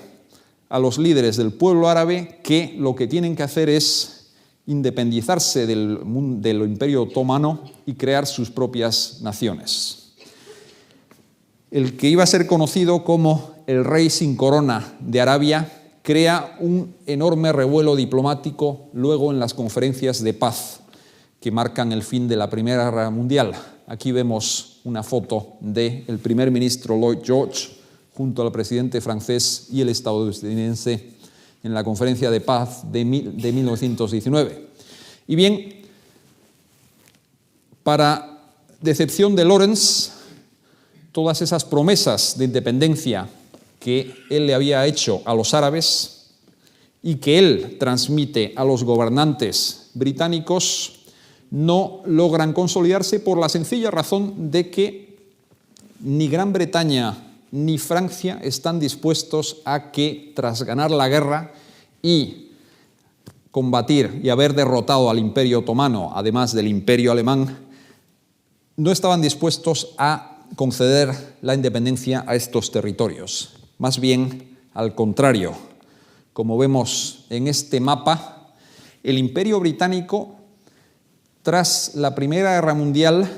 S2: a los líderes del pueblo árabe que lo que tienen que hacer es independizarse del Imperio Otomano y crear sus propias naciones. El que iba a ser conocido como el rey sin corona de Arabia crea un enorme revuelo diplomático luego en las conferencias de paz que marcan el fin de la Primera Guerra Mundial. Aquí vemos una foto del primer ministro Lloyd George junto al presidente francés y el estadounidense en la Conferencia de Paz de 1919. Y bien, para decepción de Lawrence, todas esas promesas de independencia que él le había hecho a los árabes y que él transmite a los gobernantes británicos no logran consolidarse por la sencilla razón de que ni Gran Bretaña ni Francia están dispuestos a que, tras ganar la guerra y combatir y haber derrotado al Imperio Otomano, además del Imperio Alemán, no estaban dispuestos a conceder la independencia a estos territorios. Más bien, al contrario, como vemos en este mapa, el Imperio Británico, tras la Primera Guerra Mundial,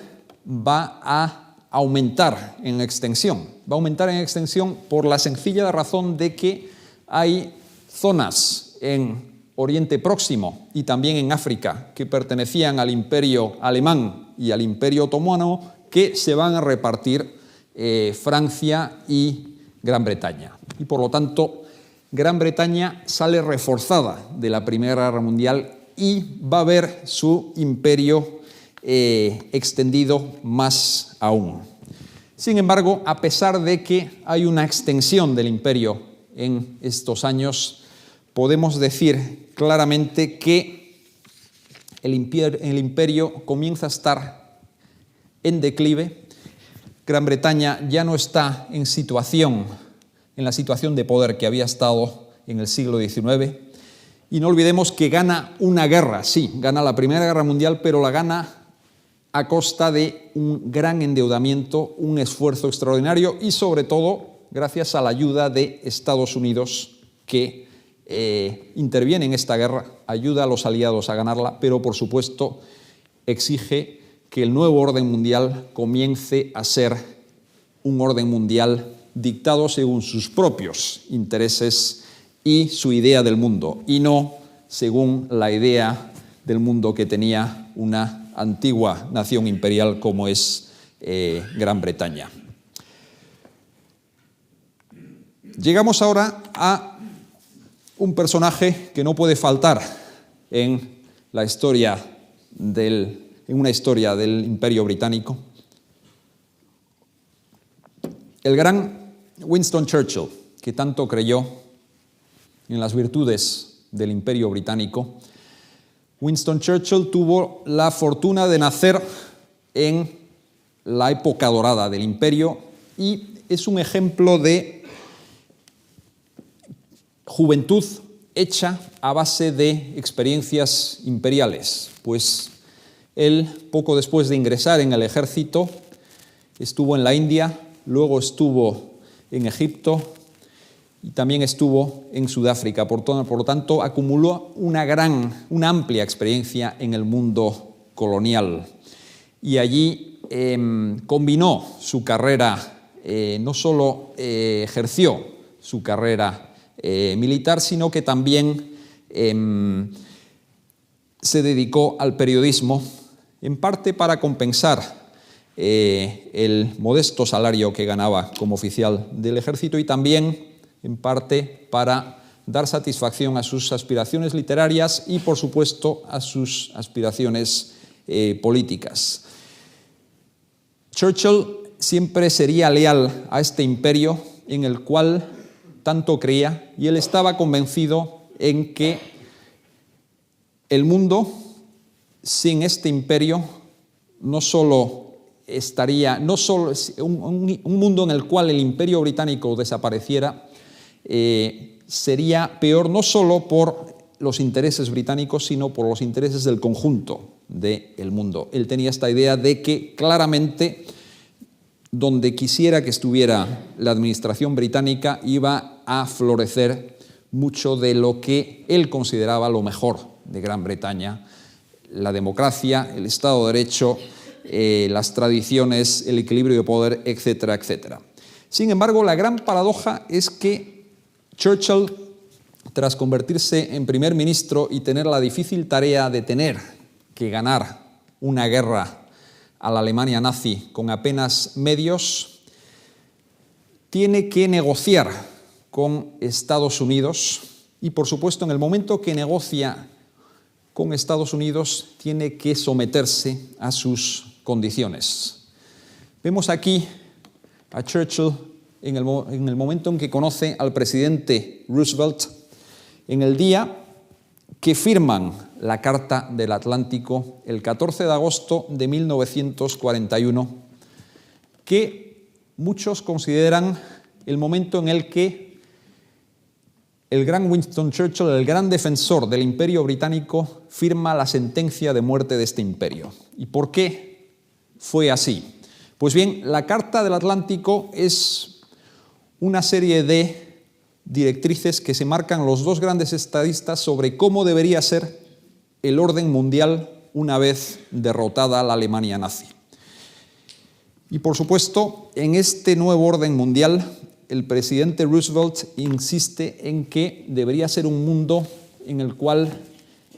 S2: va a aumentar en extensión. Va a aumentar en extensión por la sencilla razón de que hay zonas en Oriente Próximo y también en África que pertenecían al Imperio Alemán y al Imperio Otomano que se van a repartir Francia y Gran Bretaña. Y por lo tanto, Gran Bretaña sale reforzada de la Primera Guerra Mundial y va a ver su imperio extendido más aún. Sin embargo, a pesar de que hay una extensión del imperio en estos años, podemos decir claramente que el imperio comienza a estar en declive. Gran Bretaña ya no está en la situación de poder que había estado en el siglo XIX. Y no olvidemos que gana una guerra, sí, gana la Primera Guerra Mundial, pero la gana a costa de un gran endeudamiento, un esfuerzo extraordinario y sobre todo gracias a la ayuda de Estados Unidos que interviene en esta guerra, ayuda a los aliados a ganarla, pero por supuesto exige que el nuevo orden mundial comience a ser un orden mundial dictado según sus propios intereses y su idea del mundo, y no según la idea del mundo que tenía una antigua nación imperial como es Gran Bretaña. Llegamos ahora a un personaje que no puede faltar en una historia del Imperio Británico, el gran Winston Churchill, que tanto creyó en las virtudes del Imperio Británico. Winston Churchill tuvo la fortuna de nacer en la época dorada del Imperio y es un ejemplo de juventud hecha a base de experiencias imperiales, pues él, poco después de ingresar en el ejército, estuvo en la India, luego estuvo en Egipto y también estuvo en Sudáfrica. Por lo tanto, acumuló una amplia experiencia en el mundo colonial. Y allí combinó su carrera, no solo ejerció su carrera militar, sino que también se dedicó al periodismo, en parte para compensar el modesto salario que ganaba como oficial del ejército y también en parte para dar satisfacción a sus aspiraciones literarias y, por supuesto, a sus aspiraciones políticas. Churchill siempre sería leal a este imperio en el cual tanto creía y él estaba convencido en que el mundo sin este imperio no solo un mundo en el cual el Imperio Británico desapareciera, sería peor no solo por los intereses británicos, sino por los intereses del conjunto del mundo. Él tenía esta idea de que claramente donde quisiera que estuviera la administración británica iba a florecer mucho de lo que él consideraba lo mejor de Gran Bretaña: la democracia, el Estado de Derecho, las tradiciones, el equilibrio de poder, etcétera, etcétera. Sin embargo, la gran paradoja es que Churchill, tras convertirse en primer ministro y tener la difícil tarea de tener que ganar una guerra a la Alemania nazi con apenas medios, tiene que negociar con Estados Unidos y, por supuesto, en el momento que negocia con Estados Unidos, tiene que someterse a sus condiciones. Vemos aquí a Churchill en el momento en que conoce al presidente Roosevelt, en el día que firman la Carta del Atlántico, el 14 de agosto de 1941, que muchos consideran el momento en el que el gran Winston Churchill, el gran defensor del Imperio Británico, firma la sentencia de muerte de este imperio. ¿Y por qué fue así? Pues bien, la Carta del Atlántico es una serie de directrices que se marcan los dos grandes estadistas sobre cómo debería ser el orden mundial una vez derrotada la Alemania nazi. Y por supuesto, en este nuevo orden mundial, el presidente Roosevelt insiste en que debería ser un mundo en el cual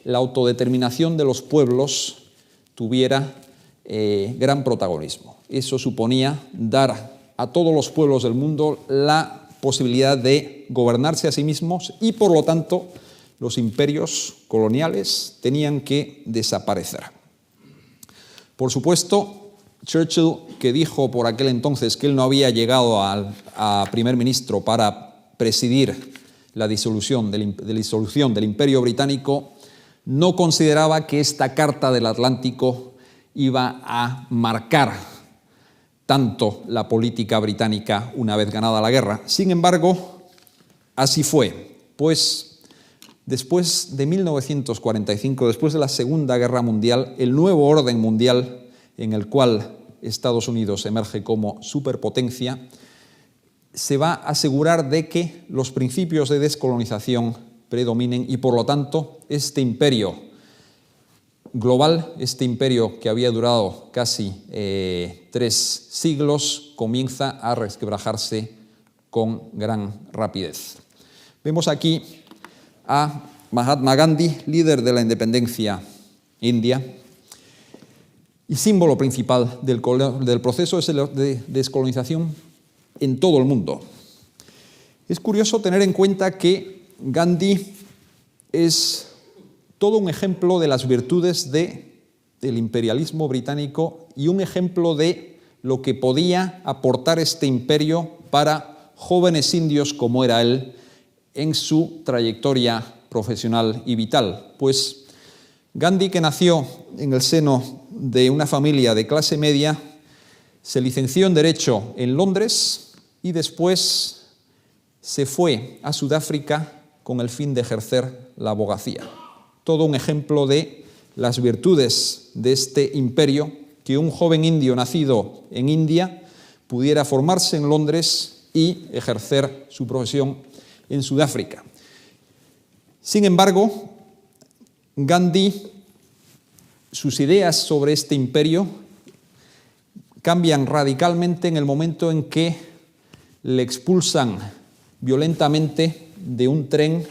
S2: la autodeterminación de los pueblos tuviera gran protagonismo. Eso suponía dar a todos los pueblos del mundo la posibilidad de gobernarse a sí mismos y, por lo tanto, los imperios coloniales tenían que desaparecer. Por supuesto, Churchill, que dijo por aquel entonces que él no había llegado a primer ministro para presidir la disolución del Imperio Británico, no consideraba que esta Carta del Atlántico iba a marcar tanto la política británica una vez ganada la guerra. Sin embargo, así fue, pues después de 1945, después de la Segunda Guerra Mundial, el nuevo orden mundial en el cual Estados Unidos emerge como superpotencia, se va a asegurar de que los principios de descolonización predominen y, por lo tanto, este imperio global, este imperio que había durado casi 3 siglos, comienza a resquebrajarse con gran rapidez. Vemos aquí a Mahatma Gandhi, líder de la independencia india, y símbolo principal del proceso de descolonización en todo el mundo. Es curioso tener en cuenta que Gandhi es todo un ejemplo de las virtudes del imperialismo británico y un ejemplo de lo que podía aportar este imperio para jóvenes indios como era él en su trayectoria profesional y vital. Pues Gandhi, que nació en el seno de una familia de clase media, se licenció en Derecho en Londres y después se fue a Sudáfrica con el fin de ejercer la abogacía. Todo un ejemplo de las virtudes de este imperio, que un joven indio nacido en India pudiera formarse en Londres y ejercer su profesión en Sudáfrica. Sin embargo, Gandhi, sus ideas sobre este imperio cambian radicalmente en el momento en que le expulsan violentamente de un tren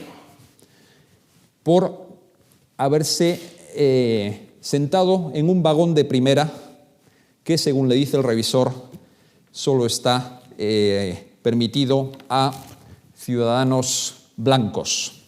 S2: por haberse sentado en un vagón de primera que, según le dice el revisor, solo está permitido a ciudadanos blancos.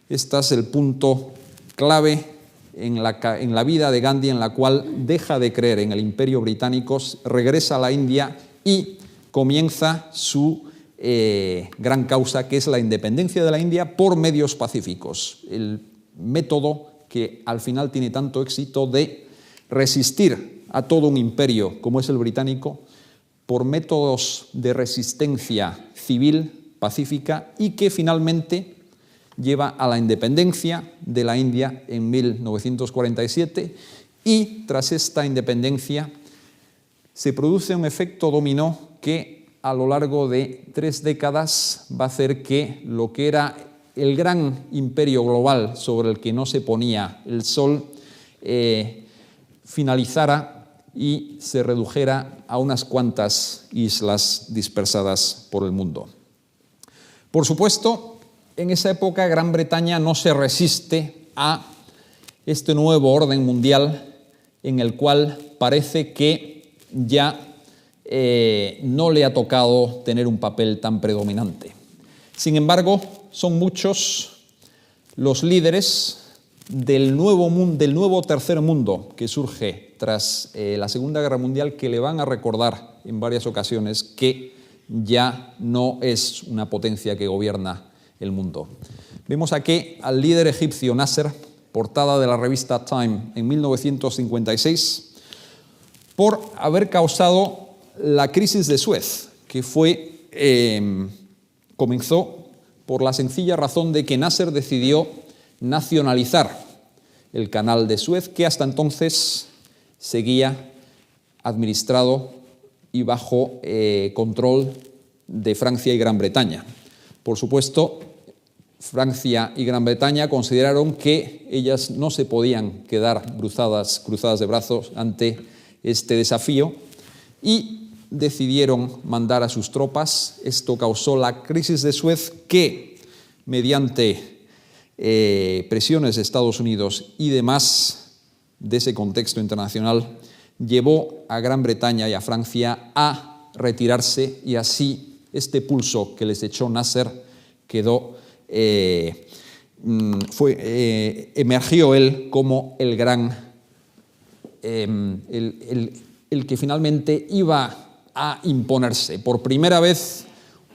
S2: Este es el punto clave en la vida de Gandhi, en la cual deja de creer en el imperio británico, regresa a la India y comienza su gran causa, que es la independencia de la India por medios pacíficos. El método que al final tiene tanto éxito de resistir a todo un imperio como es el británico por métodos de resistencia civil, pacífica, y que finalmente lleva a la independencia de la India en 1947, y tras esta independencia se produce un efecto dominó que a lo largo de 3 décadas va a hacer que lo que era el gran imperio global sobre el que no se ponía el sol finalizara y se redujera a unas cuantas islas dispersadas por el mundo. Por supuesto, en esa época Gran Bretaña no se resiste a este nuevo orden mundial en el cual parece que ya no le ha tocado tener un papel tan predominante. Sin embargo, son muchos los líderes del nuevo tercer mundo que surge tras la Segunda Guerra Mundial, que le van a recordar en varias ocasiones que ya no es una potencia que gobierna el mundo. Vemos aquí al líder egipcio Nasser, portada de la revista Time en 1956, por haber causado la crisis de Suez, que comenzó por la sencilla razón de que Nasser decidió nacionalizar el canal de Suez, que hasta entonces seguía administrado y bajo control de Francia y Gran Bretaña. Por supuesto, Francia y Gran Bretaña consideraron que ellas no se podían quedar cruzadas de brazos ante este desafío y decidieron mandar a sus tropas. Esto causó la crisis de Suez, que mediante presiones de Estados Unidos y demás de ese contexto internacional llevó a Gran Bretaña y a Francia a retirarse, y así este pulso que les echó Nasser quedó emergió él como el gran el que finalmente iba a imponerse. Por primera vez,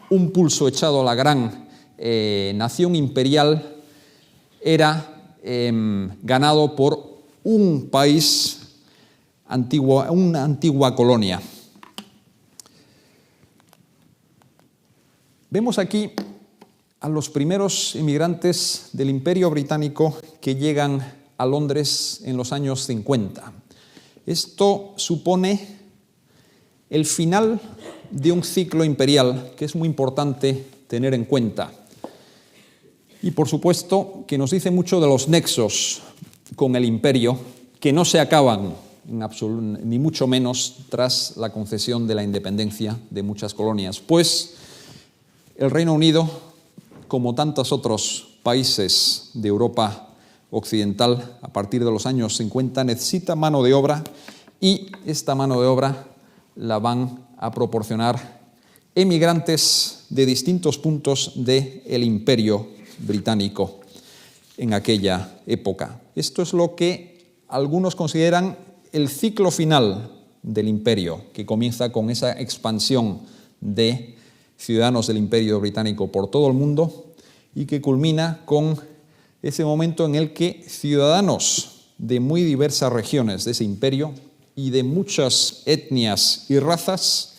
S2: un pulso echado a la gran nación imperial era ganado por un país antiguo, una antigua colonia. Vemos aquí a los primeros inmigrantes del Imperio Británico que llegan a Londres en los años 50. Esto supone el final de un ciclo imperial que es muy importante tener en cuenta. Y por supuesto que nos dice mucho de los nexos con el imperio, que no se acaban ni mucho menos tras la concesión de la independencia de muchas colonias, pues el Reino Unido, como tantos otros países de Europa occidental, a partir de los años 50 necesita mano de obra, y esta mano de obra la van a proporcionar emigrantes de distintos puntos del Imperio Británico en aquella época. Esto es lo que algunos consideran el ciclo final del imperio, que comienza con esa expansión de ciudadanos del Imperio Británico por todo el mundo y que culmina con ese momento en el que ciudadanos de muy diversas regiones de ese imperio y de muchas etnias y razas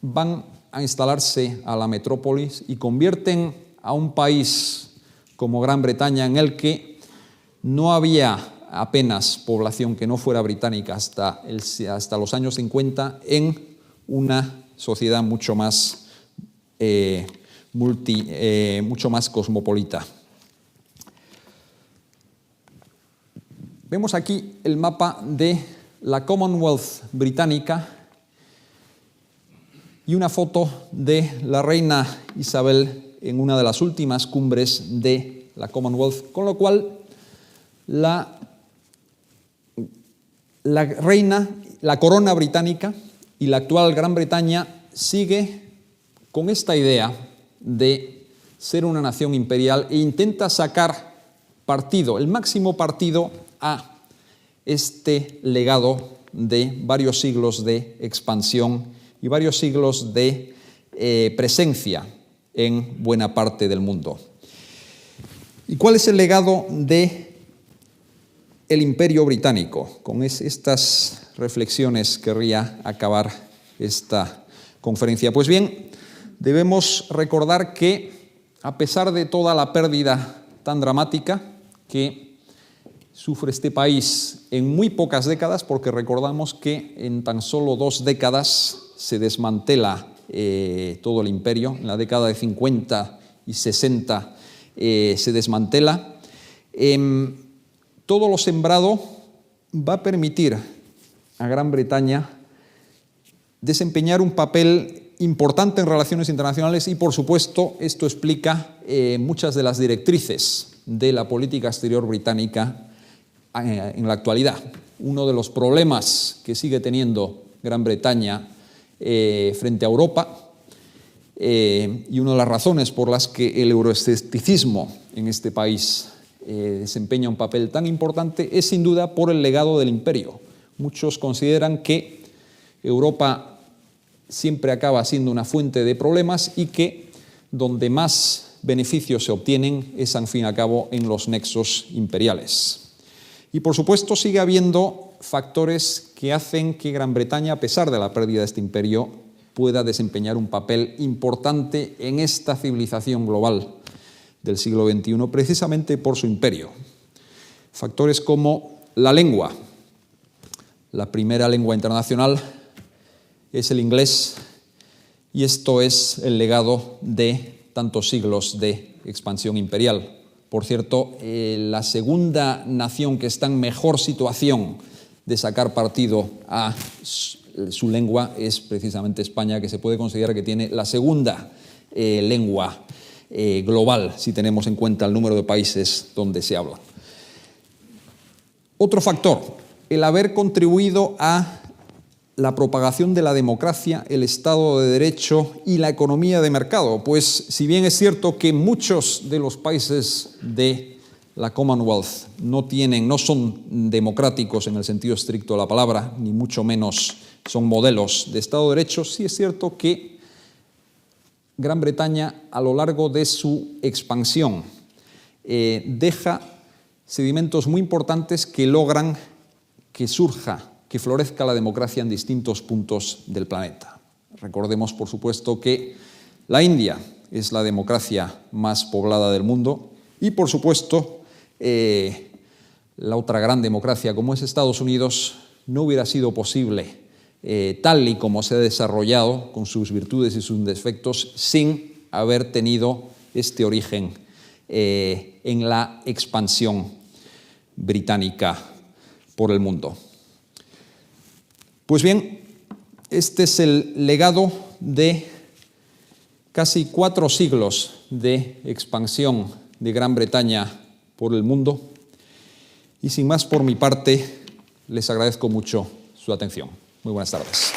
S2: van a instalarse a la metrópolis y convierten a un país como Gran Bretaña, en el que no había apenas población que no fuera británica hasta los años 50, en una sociedad mucho más mucho más cosmopolita. Vemos aquí el mapa de la Commonwealth británica y una foto de la reina Isabel en una de las últimas cumbres de la Commonwealth, con lo cual la reina, la corona británica y la actual Gran Bretaña sigue con esta idea de ser una nación imperial e intenta sacar partido, el máximo partido, a este legado de varios siglos de expansión y varios siglos de presencia en buena parte del mundo. ¿Y cuál es el legado del Imperio Británico? Con estas reflexiones querría acabar esta conferencia. Pues bien, debemos recordar que, a pesar de toda la pérdida tan dramática que sufre este país en muy pocas décadas, porque recordamos que en tan solo 2 décadas se desmantela todo el imperio, en la década de 50 y 60 se desmantela, todo lo sembrado va a permitir a Gran Bretaña desempeñar un papel importante en relaciones internacionales y, por supuesto, esto explica muchas de las directrices de la política exterior británica en la actualidad. Uno de los problemas que sigue teniendo Gran Bretaña frente a Europa y una de las razones por las que el euroescepticismo en este país desempeña un papel tan importante es sin duda por el legado del imperio. Muchos consideran que Europa siempre acaba siendo una fuente de problemas y que donde más beneficios se obtienen es, al fin y al cabo, en los nexos imperiales. Y, por supuesto, sigue habiendo factores que hacen que Gran Bretaña, a pesar de la pérdida de este imperio, pueda desempeñar un papel importante en esta civilización global del siglo XXI, precisamente por su imperio. Factores como la lengua. La primera lengua internacional es el inglés, y esto es el legado de tantos siglos de expansión imperial. Por cierto, la segunda nación que está en mejor situación de sacar partido a su lengua es precisamente España, que se puede considerar que tiene la segunda lengua global, si tenemos en cuenta el número de países donde se habla. Otro factor, el haber contribuido a la propagación de la democracia, el Estado de Derecho y la economía de mercado. Pues si bien es cierto que muchos de los países de la Commonwealth no son democráticos en el sentido estricto de la palabra, ni mucho menos son modelos de Estado de Derecho, sí es cierto que Gran Bretaña, a lo largo de su expansión, deja sedimentos muy importantes que logran que florezca la democracia en distintos puntos del planeta. Recordemos, por supuesto, que la India es la democracia más poblada del mundo y, por supuesto, la otra gran democracia como es Estados Unidos no hubiera sido posible tal y como se ha desarrollado, con sus virtudes y sus defectos, sin haber tenido este origen en la expansión británica por el mundo. Pues bien, este es el legado de casi 4 siglos de expansión de Gran Bretaña por el mundo. Y sin más por mi parte, les agradezco mucho su atención. Muy buenas tardes.